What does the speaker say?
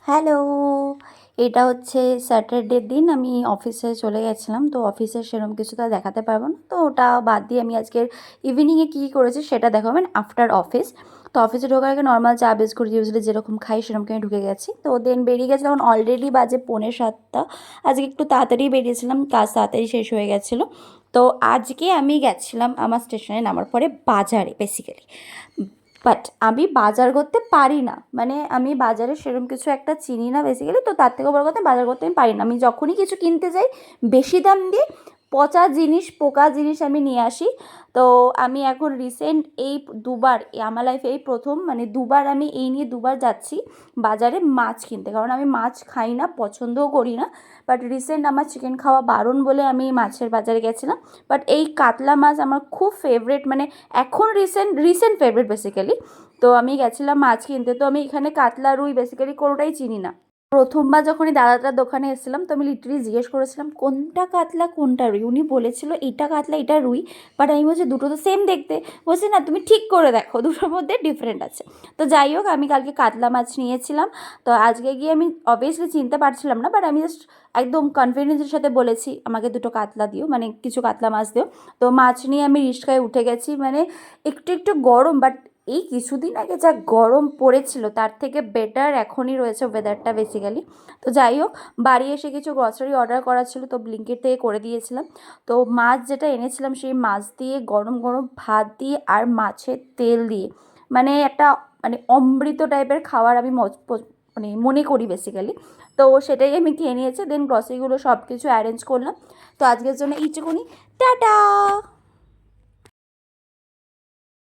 Hello! এটা হচ্ছে স্যাটারডের দিন আমি অফিসে চলে গেছিলাম। তো অফিসে সেরকম কিছু তো আর দেখাতে পারব না। তো ওটা বাদ দিয়ে আমি আজকের ইভিনিংয়ে কী করেছি সেটা দেখাবো আফটার অফিস। তো অফিসে ঢোকার আগে নর্মাল চা বিস্কুট ইউজুয়ালি যেরকম খাই সেরকমই ঢুকে গেছি। তো দেন বেরিয়ে গেছি তখন অলরেডি বাজে 6:45। আজকে একটু তাড়াতাড়ি বেরিয়েছিলাম, কাজ তাড়াতাড়ি শেষ হয়ে গেছিলো। তো আজকে আমি গেছিলাম আমার স্টেশনে নামার পরে বাজারে বেসিক্যালি। বাট আমি বাজার করতে পারি না, মানে আমি বাজারে সেরকম কিছু একটা চিনি না বেসিক্যালি। তো তার থেকেও বড় কথা বাজার করতে আমি পারি না। আমি যখনই কিছু কিনতে যাই বেশি দাম দিয়ে পচা জিনিস, পোকা জিনিস আমি নিয়ে আসি। তো আমি এখন রিসেন্ট এই দুবার আমার লাইফে এই প্রথম, মানে দুবার আমি এই নিয়ে দুবার যাচ্ছি বাজারে মাছ কিনতে, কারণ আমি মাছ খাই না, পছন্দও করি না। বাট রিসেন্ট আমার চিকেন খাওয়া বারণ বলে আমি মাছের বাজারে গেছিলাম। বাট এই কাতলা মাছ আমার খুব ফেভারিট, মানে এখন রিসেন্ট ফেভারিট বেসিক্যালি। তো আমি গেছিলাম মাছ কিনতে। তো আমি এখানে কাতলা, রুই বেসিক্যালি কোনোটাই চিনি না। প্রথমবার যখন এই দাদাটার দোকানে এসেছিলাম তো আমি লিটারালি জিজ্ঞেস করেছিলাম কোনটা কাতলা কোনটা রুই। উনি বলেছিল এটা কাতলা এটা রুই। বাট আমি বলছি দুটো তো সেম দেখতে। বলছি না তুমি ঠিক করে দেখো, দুটোর মধ্যে ডিফারেন্ট আছে। তো যাই হোক, আমি কালকে কাতলা মাছ নিয়েছিলাম। তো আজকে গিয়ে আমি অবভিয়াসলি চিনতে পারছিলাম না, বাট আমি জাস্ট একদম কনফিডেন্সের সাথে বলেছি আমাকে দুটো কাতলা দিও, মানে কিছু কাতলা মাছ দিও। তো মাছ নিয়ে আমি রিকশায় উঠে গেছি। মানে একটু একটু গরম, বাট এই কিছুদিন আগে যা গরম পড়েছিল তার থেকে বেটার এখনই রয়েছে ওয়েদারটা বেসিক্যালি। তো যাই হোক, বাড়ি এসে কিছু গ্রসারি অর্ডার করা ছিল, তো ব্লিঙ্কিট থেকে করে দিয়েছিলাম। তো মাছ যেটা এনেছিলাম সেই মাছ দিয়ে গরম গরম ভাত দিয়ে আর মাছের তেল দিয়ে, মানে একটা মানে অমৃত টাইপের খাবার আমি মানে মনে করি বেসিক্যালি। তো সেটাই আমি খেয়ে নিয়েছি। দেন গ্রসারিগুলো সব কিছু অ্যারেঞ্জ করলাম। তো আজকের জন্য এইটুকুনি। টাটা।